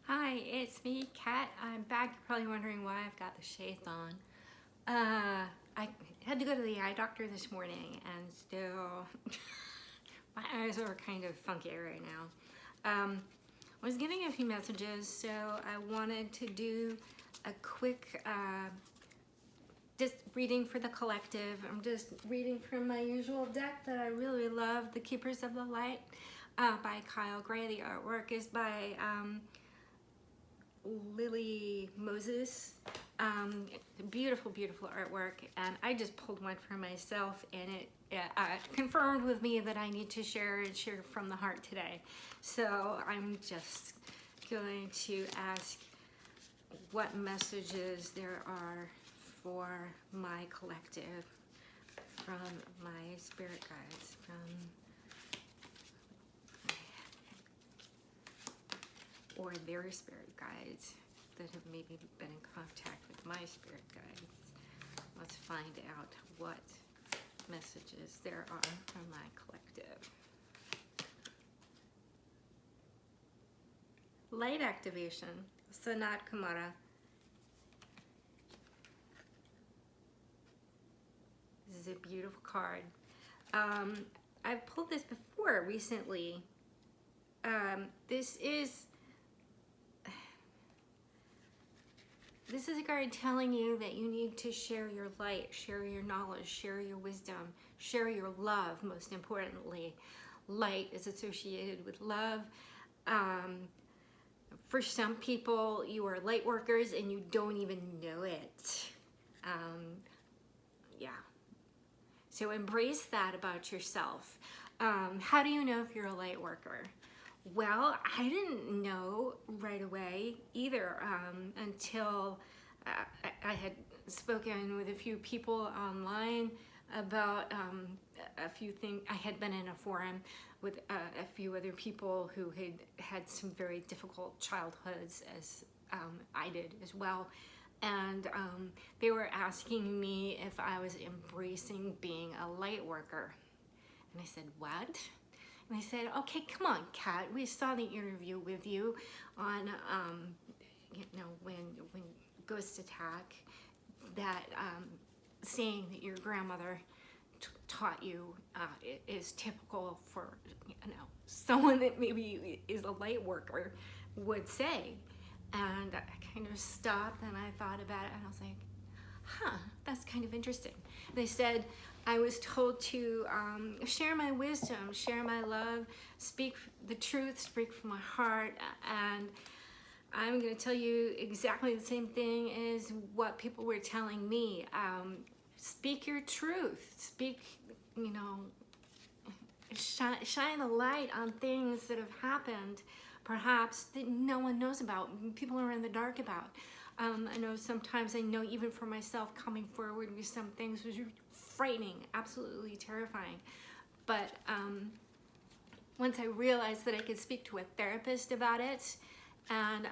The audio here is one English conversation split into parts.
Hi, it's me, Kat. I'm back. You're probably wondering why I've got the shades on. I had to go to the eye doctor this morning, and still my eyes are kind of funky right now. I was getting a few messages, so I wanted to do a quick just reading for the collective. I'm just reading from my usual deck that I really love, The Keepers of the Light by Kyle Gray. The artwork is by Lily Moses. Beautiful, beautiful artwork, and I just pulled one for myself, and it confirmed with me that I need to share from the heart today. So I'm just going to ask what messages there are for my collective from my spirit guides, or their spirit guides that have maybe been in contact with my spirit guides. Let's find out what messages there are from my collective. Light activation, Sanat Kumara. This is a beautiful card. I've pulled this before recently. This is a card telling you that you need to share your light, share your knowledge, share your wisdom, share your love, most importantly. Light is associated with love. For some people, you are light workers and you don't even know it. Yeah. So embrace that about yourself. How do you know if you're a light worker? Well, I didn't know right away either until I had spoken with a few people online about a few things. I had been in a forum with a few other people who had had some very difficult childhoods, as I did as well. And they were asking me if I was embracing being a light worker. And I said, what? And they said, okay, come on, Kat. We saw the interview with you on, when Ghost Attack, that saying that your grandmother taught you is typical for, someone that maybe is a light worker would say. And I kind of stopped and I thought about it and I was like, huh, that's kind of interesting. They said, I was told to share my wisdom, share my love, speak the truth, speak from my heart, and I'm going to tell you exactly the same thing as what people were telling me. Speak your truth. Speak, shine a light on things that have happened, perhaps that no one knows about, people are in the dark about. I know sometimes, I know even for myself, coming forward with some things was frightening, absolutely terrifying. But once I realized that I could speak to a therapist about it and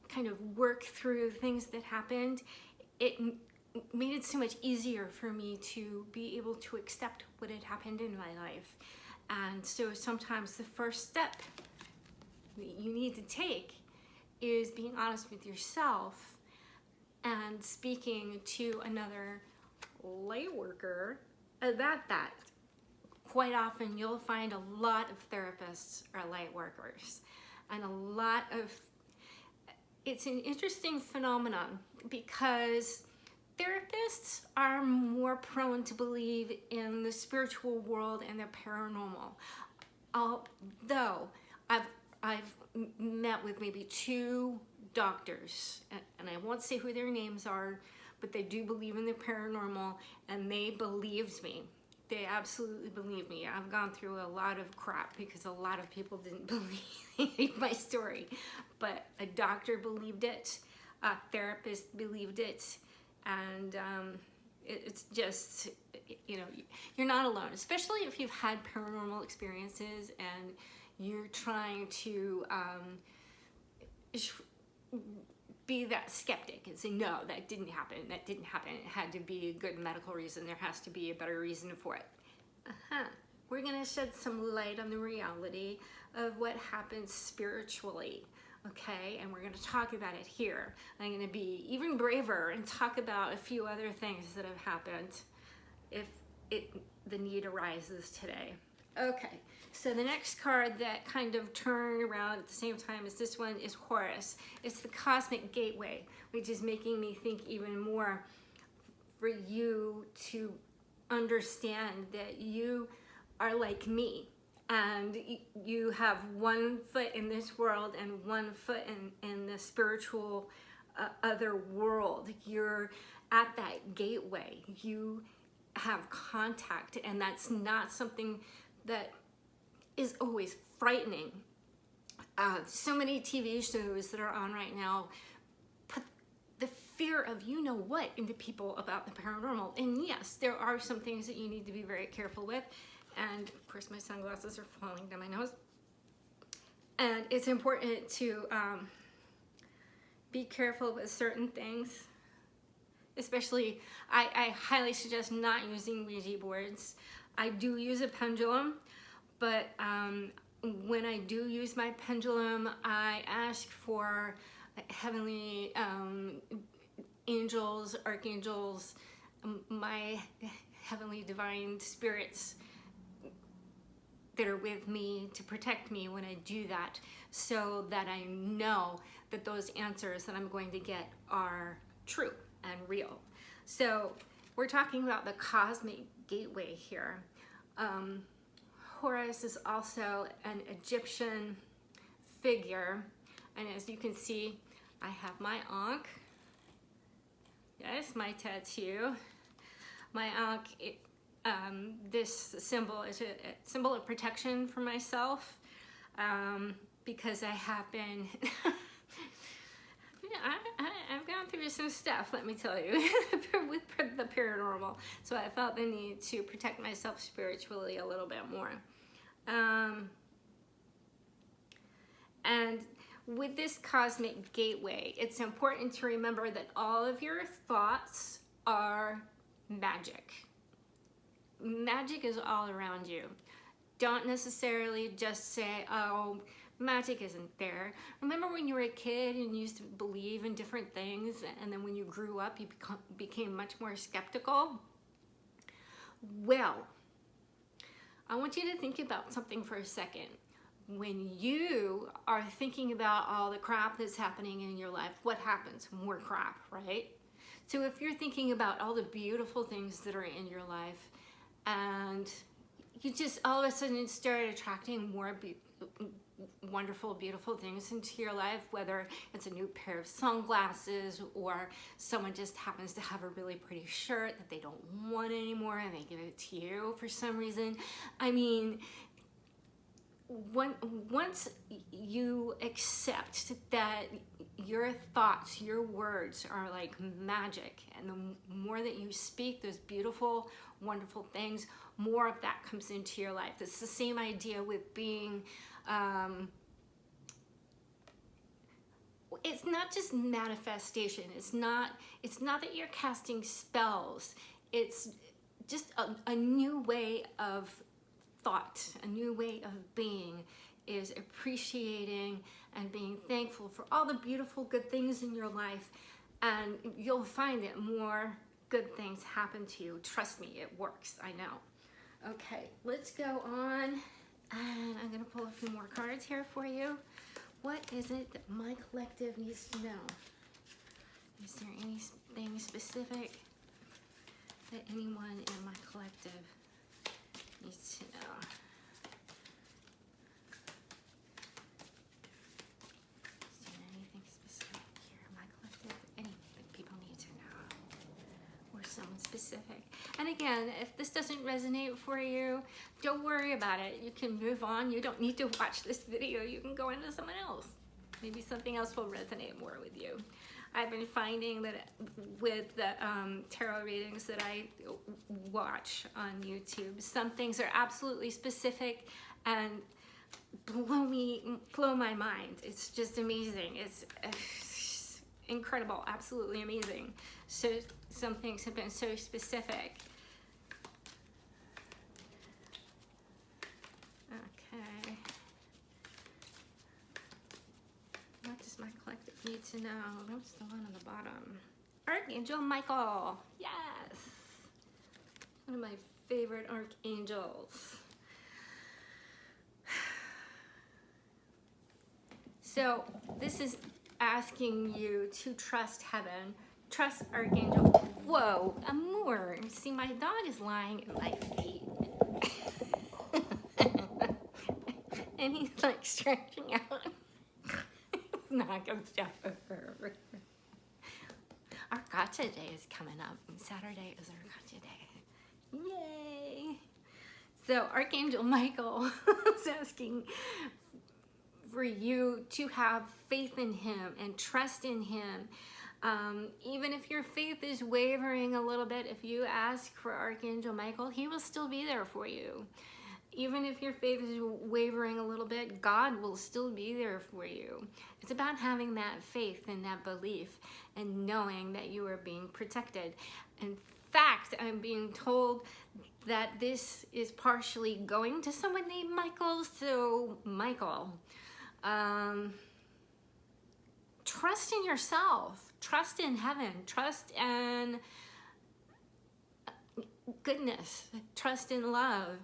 kind of work through things that happened, it made it so much easier for me to be able to accept what had happened in my life. And so sometimes the first step that you need to take is being honest with yourself and speaking to another light worker about that. Quite often you'll find a lot of therapists are light workers, and it's an interesting phenomenon because therapists are more prone to believe in the spiritual world and the paranormal. Although I've met with maybe 2 doctors, and I won't say who their names are, but they do believe in the paranormal, and they believed me. They absolutely believe me. I've gone through a lot of crap because a lot of people didn't believe my story, but a doctor believed it, a therapist believed it, and it's just, you're not alone, especially if you've had paranormal experiences and you're trying to be that skeptic and say, no, that didn't happen, it had to be a good medical reason, there has to be a better reason for it. We're going to shed some light on the reality of what happens spiritually okay? And we're going to talk about it here. I'm going to be even braver and talk about a few other things that have happened if the need arises today. Okay, so the next card that kind of turned around at the same time as this one is Horus. It's the cosmic gateway, which is making me think even more for you to understand that you are like me, and you have one foot in this world and one foot in the spiritual other world. You're at that gateway. You have contact, and that's not something that is always frightening. So many TV shows that are on right now put the fear of you know what into people about the paranormal. And yes, there are some things that you need to be very careful with. And of course my sunglasses are falling down my nose. And it's important to be careful with certain things. Especially, I highly suggest not using Ouija boards. I do use a pendulum, but when I do use my pendulum, I ask for heavenly angels, archangels, my heavenly divine spirits that are with me to protect me when I do that, so that I know that those answers that I'm going to get are true and real. So we're talking about the cosmic gateway here. Horus is also an Egyptian figure, and as you can see, I have my Ankh. Yes, my tattoo. My Ankh, this symbol is a symbol of protection for myself, because I have been I've gone through some stuff, let me tell you, with the paranormal. So I felt the need to protect myself spiritually a little bit more. And with this cosmic gateway, it's important to remember that all of your thoughts are magic. Magic is all around you. Don't necessarily just say, oh, magic isn't there. Remember when you were a kid and you used to believe in different things, and then when you grew up you became much more skeptical? Well, I want you to think about something for a second. When you are thinking about all the crap that's happening in your life, what happens? More crap, right? So if you're thinking about all the beautiful things that are in your life, and you just all of a sudden start attracting more wonderful, beautiful things into your life, whether it's a new pair of sunglasses or someone just happens to have a really pretty shirt that they don't want anymore and they give it to you for some reason. I mean, once you accept that your thoughts, your words are like magic, and the more that you speak those beautiful, wonderful things, more of that comes into your life. It's the same idea with being, it's not just manifestation. It's not that you're casting spells. It's just a new way of thought, a new way of being, is appreciating and being thankful for all the beautiful, good things in your life, and you'll find that more good things happen to you. Trust me, it works, I know. Okay, let's go on, and I'm gonna pull a few more cards here for you. What is it that my collective needs to know? Is there anything specific that anyone in my collective needs to know? Is there anything specific here, my collective? Anything people need to know, or someone specific? And again, if this doesn't resonate for you, don't worry about it. You can move on. You don't need to watch this video. You can go into someone else. Maybe something else will resonate more with you. I've been finding that with the tarot readings that I watch on YouTube, some things are absolutely specific and blow my mind. It's just amazing. It's incredible, absolutely amazing. So some things have been so specific. Okay. What does my collective need to know? That's the one on the bottom. Archangel Michael. Yes. One of my favorite archangels. So this is asking you to trust heaven. Trust Archangel. Whoa, Amour. See, my dog is lying at my feet. And he's like stretching out. Knock him stuff over. Our gotcha day is coming up. And Saturday is our gotcha day. Yay! So Archangel Michael is asking for you to have faith in him and trust in him. Even if your faith is wavering a little bit, if you ask for Archangel Michael, he will still be there for you. Even if your faith is wavering a little bit, God will still be there for you. It's about having that faith and that belief and knowing that you are being protected. In fact, I'm being told that this is partially going to someone named Michael. So, Michael, trust in yourself, trust in heaven, trust in goodness, trust in love.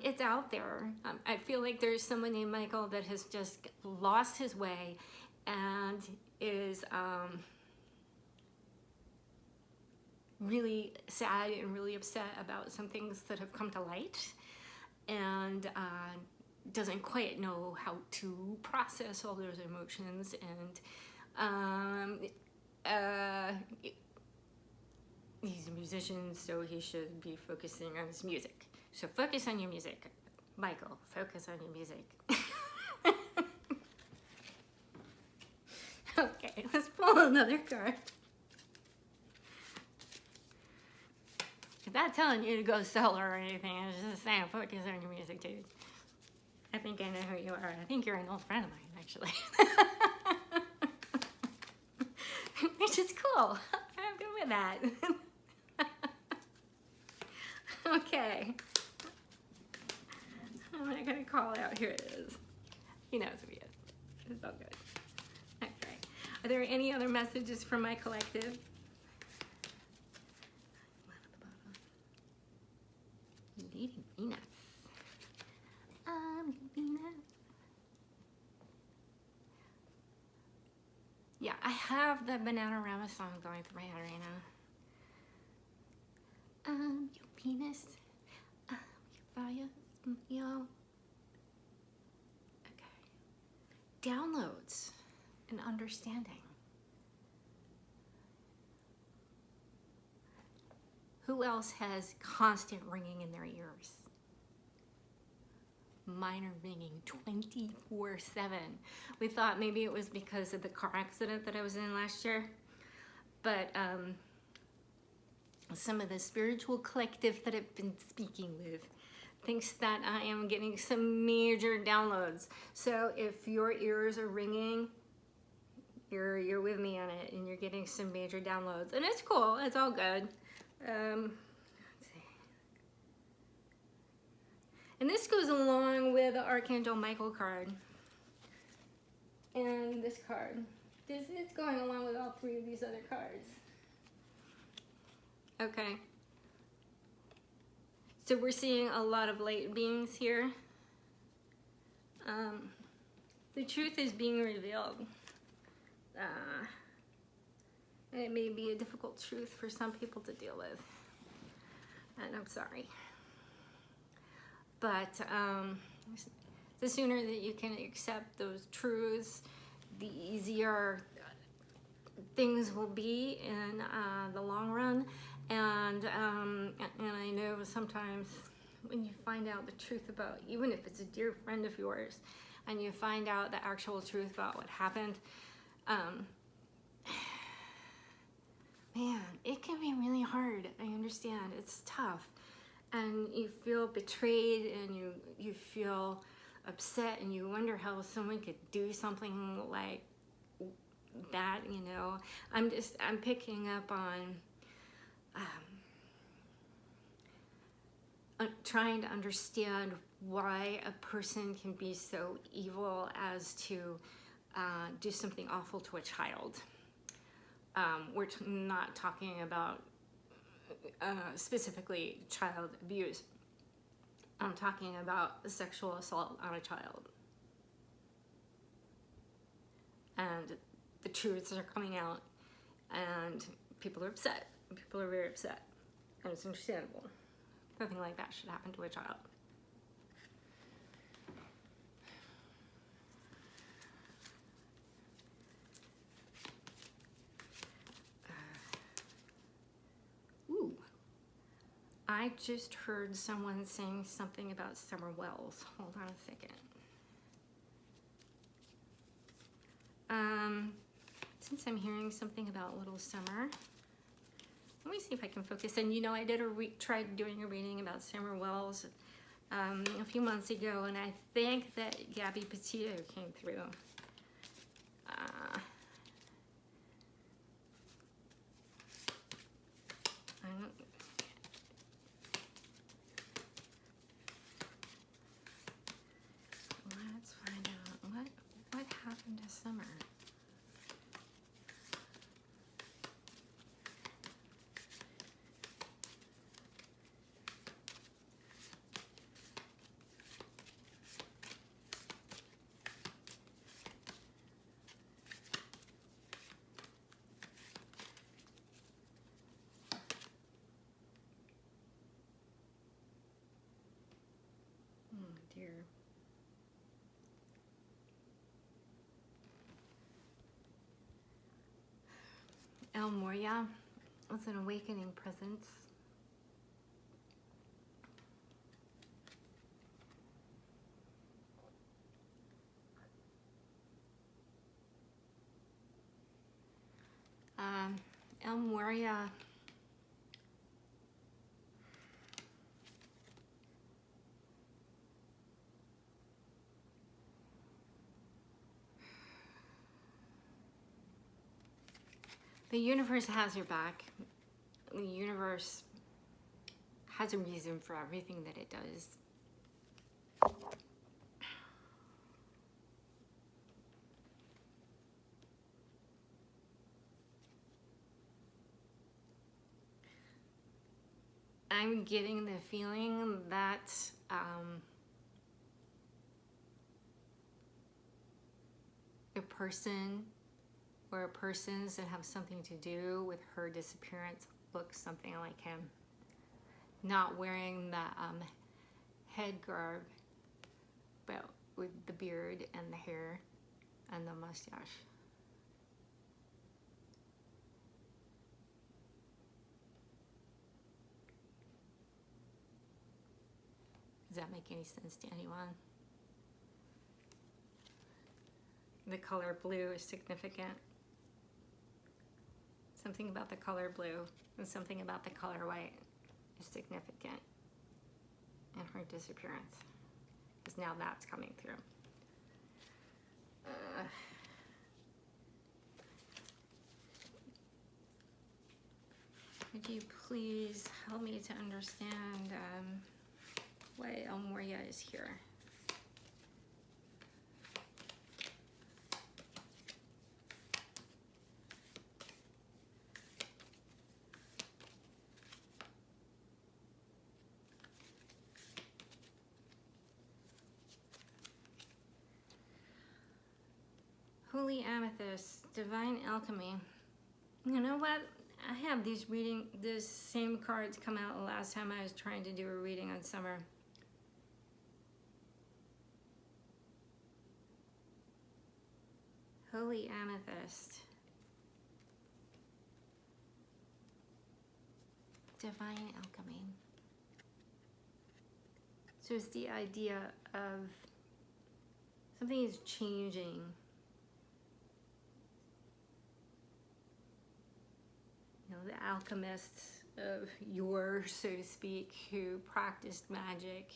It's out there. I feel like there's someone named Michael that has just lost his way and is really sad and really upset about some things that have come to light, and doesn't quite know how to process all those emotions, and he's a musician, so he should be focusing on his music. So focus on your music. Michael, focus on your music. Okay, let's pull another card. I'm not telling you to go solo or anything. I was just saying focus on your music, dude. I think I know who you are. I think you're an old friend of mine, actually. Which is cool. I'm good with that. Okay. I'm not gonna call it out. Here it is. He knows who he is. It's all good. Okay. Are there any other messages from my collective? Leading Venus. Venus. Yeah, I have the Bananarama song going through my head right now. Your penis. Your fire. Yo. Okay. Downloads and understanding. Who else has constant ringing in their ears? Mine are ringing 24/7. We thought maybe it was because of the car accident that I was in last year, but some of the spiritual collective that I've been speaking with thinks that I am getting some major downloads. So if your ears are ringing, you're with me on it, and you're getting some major downloads, and it's cool. It's all good. Let's see. And this goes along with the Archangel Michael card and this card. This is going along with all three of these other cards. Okay. So we're seeing a lot of light beings here. The truth is being revealed. And it may be a difficult truth for some people to deal with. And I'm sorry. But the sooner that you can accept those truths, the easier things will be in the long run. And I know sometimes when you find out the truth about, even if it's a dear friend of yours, and you find out the actual truth about what happened, man, it can be really hard. I understand. It's tough. And you feel betrayed, and you feel upset, and you wonder how someone could do something like that, you know. I'm picking up on trying to understand why a person can be so evil as to do something awful to a child. We're not talking about specifically child abuse. I'm talking about sexual assault on a child. And the truths are coming out, and people are upset. People are very upset, and it's understandable. Nothing like that should happen to a child. Ooh, I just heard someone saying something about Summer Wells. Hold on a second. Since I'm hearing something about Little Summer, let me see if I can focus. And you know, I did tried doing a reading about Summer Wells a few months ago, and I think that Gabby Petito came through. Let's find out what happened to Summer. Oh dear. El Moria was an awakening presence. El Moria the universe has your back. The universe has a reason for everything that it does. I'm getting the feeling that a person or persons that have something to do with her disappearance look something like him. Not wearing the head garb, but with the beard and the hair and the mustache. Does that make any sense to anyone? The color blue is significant. Something about the color blue and something about the color white is significant in her disappearance. Because now that's coming through. Would you please help me to understand why El Moria is here? Holy Amethyst, Divine Alchemy. You know what? I have these same cards come out the last time I was trying to do a reading on Summer. Holy Amethyst. Divine Alchemy. So it's the idea of something is changing. You know, the alchemists of yore, so to speak, who practiced magic,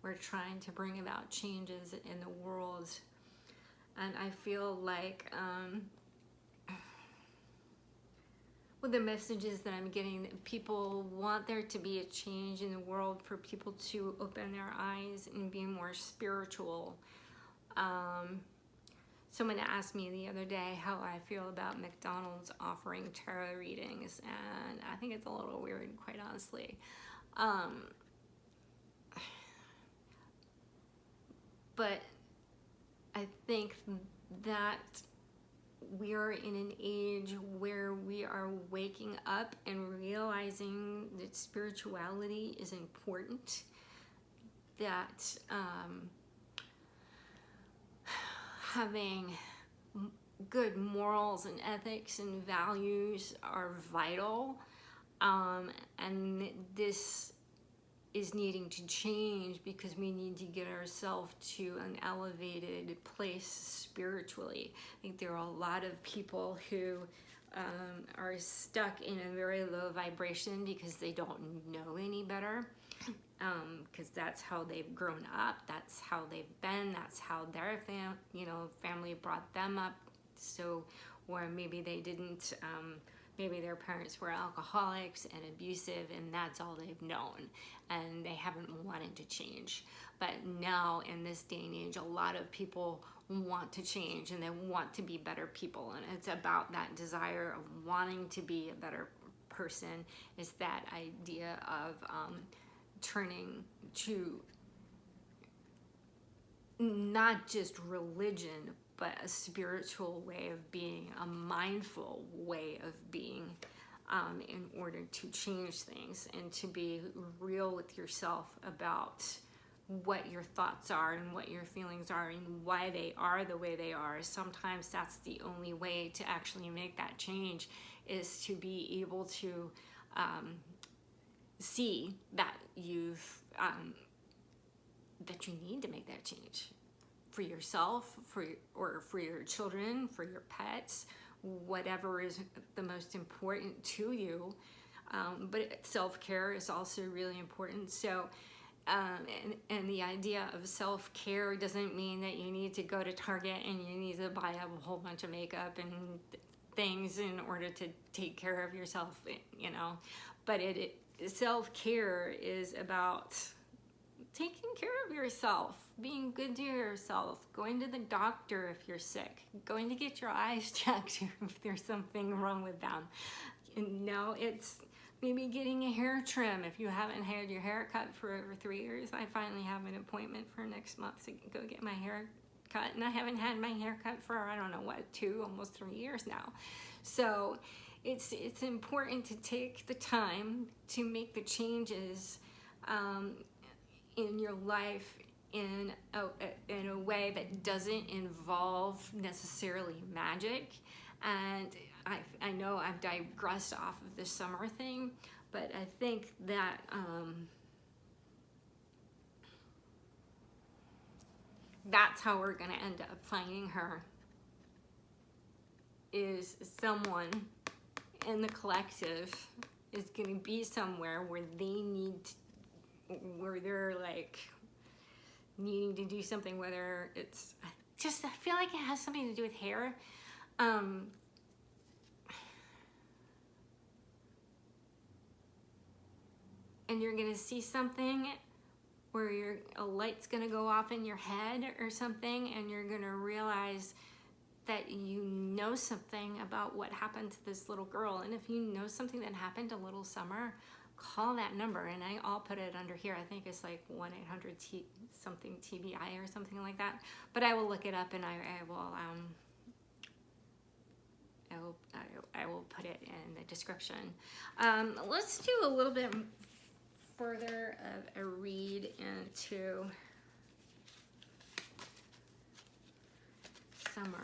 were trying to bring about changes in the world. And I feel like with the messages that I'm getting, that people want there to be a change in the world, for people to open their eyes and be more spiritual. Someone asked me the other day how I feel about McDonald's offering tarot readings, and I think it's a little weird, quite honestly. But I think that we are in an age where we are waking up and realizing that spirituality is important, that having good morals and ethics and values are vital, and this is needing to change because we need to get ourselves to an elevated place spiritually. I think there are a lot of people who are stuck in a very low vibration because they don't know any better, because that's how they've grown up, that's how they've been, that's how their family brought them up. So, or maybe they didn't, maybe their parents were alcoholics and abusive, and that's all they've known, and they haven't wanted to change. But now in this day and age, a lot of people want to change, and they want to be better people, and it's about that desire of wanting to be a better person. Is that idea of turning to not just religion, but a spiritual way of being, a mindful way of being, in order to change things and to be real with yourself about what your thoughts are and what your feelings are and why they are the way they are. Sometimes that's the only way to actually make that change, is to be able to see that that you need to make that change for yourself, or for your children, for your pets, whatever is the most important to you. But self-care is also really important. So, and the idea of self-care doesn't mean that you need to go to Target and you need to buy up a whole bunch of makeup and things in order to take care of yourself, But self-care is about taking care of yourself, being good to yourself, going to the doctor if you're sick, going to get your eyes checked if there's something wrong with them. It's maybe getting a hair trim if you haven't had your hair cut for over 3 years. I finally have an appointment for next month to go get my hair cut, and I haven't had my hair cut for, I don't know, 2, almost 3 years now. So it's important to take the time to make the changes in your life in a way that doesn't involve necessarily magic. And I know I've digressed off of the summer thing, but I think that that's how we're going to end up finding her, is someone in the collective is going to be somewhere where where they're like needing to do something, whether it's just, I feel like it has something to do with hair. And you're gonna see something where a light's gonna go off in your head or something, and you're gonna realize that you know something about what happened to this little girl. And if you know something that happened to little Summer, call that number, and I'll put it under here. I think it's like 1-800-something TBI or something like that. But I will look it up, and I will put it in the description. Let's do a little bit further of a read into Summer.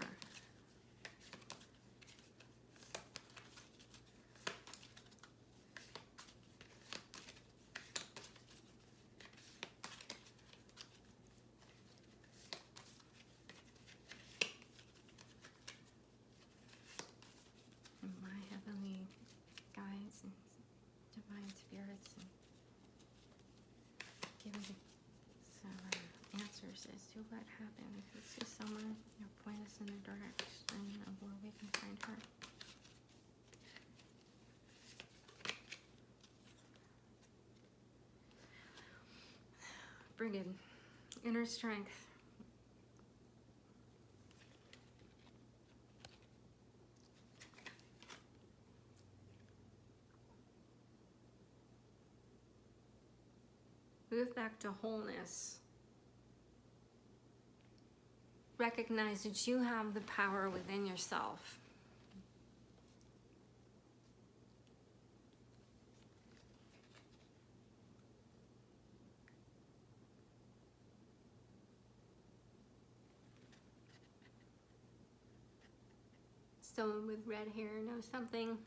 As to what happened. This is Summer. Point us in the direction of where we can find her. Brigid, inner strength. Move back to wholeness. Recognize that you have the power within yourself. Someone with red hair knows something.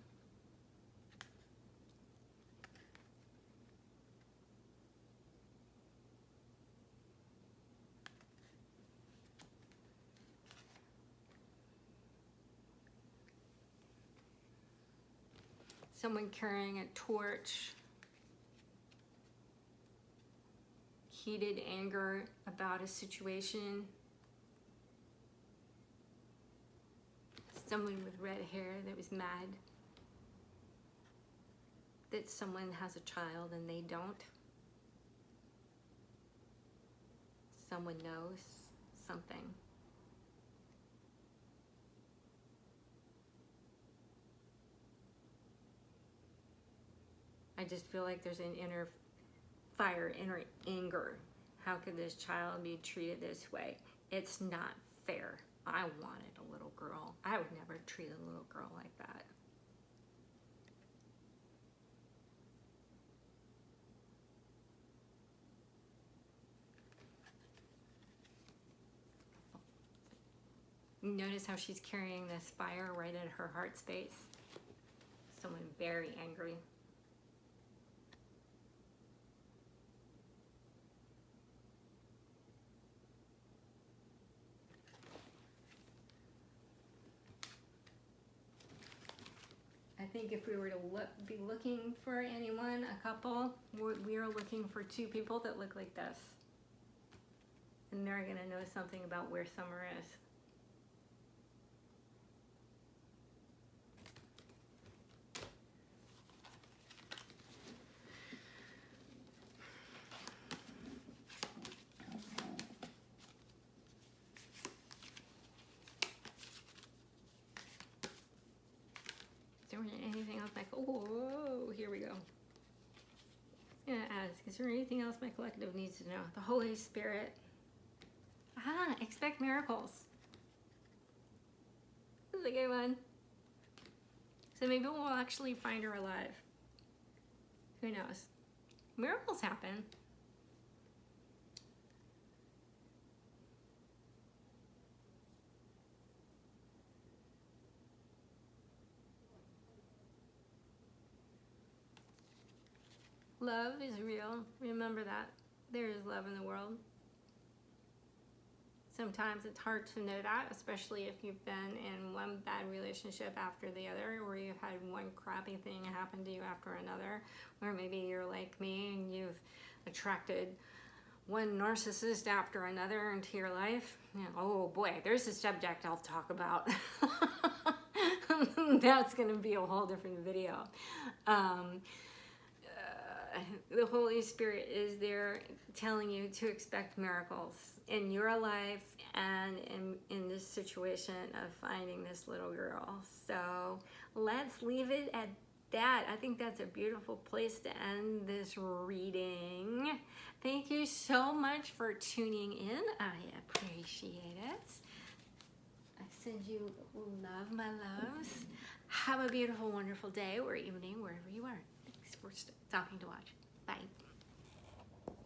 Someone carrying a torch. Heated anger about a situation. Someone with red hair that was mad that someone has a child and they don't. Someone knows something. I just feel like there's an inner fire, inner anger. How could this child be treated this way? It's not fair. I wanted a little girl. I would never treat a little girl like that. Notice how she's carrying this fire right at her heart space. Someone very angry. I think if we were to be looking for anyone, a couple, we are looking for two people that look like this. And they're going to know something about where Summer is. Is there anything else oh, here we go. I'm gonna ask, is there anything else my collective needs to know? The Holy Spirit. Expect miracles. This is a good one. So maybe we'll actually find her alive. Who knows? Miracles happen. Love is real. Remember that. There is love in the world. Sometimes it's hard to know that, especially if you've been in one bad relationship after the other, or you've had one crappy thing happen to you after another, or maybe you're like me and you've attracted one narcissist after another into your life. Oh boy, there's a subject I'll talk about. That's going to be a whole different video. The Holy Spirit is there telling you to expect miracles in your life and in this situation of finding this little girl. So let's leave it at that. I think that's a beautiful place to end this reading. Thank you so much for tuning in. I appreciate it. I send you love, my loves. Have a beautiful, wonderful day or evening, wherever you are. Thanks for stopping to watch. Bye.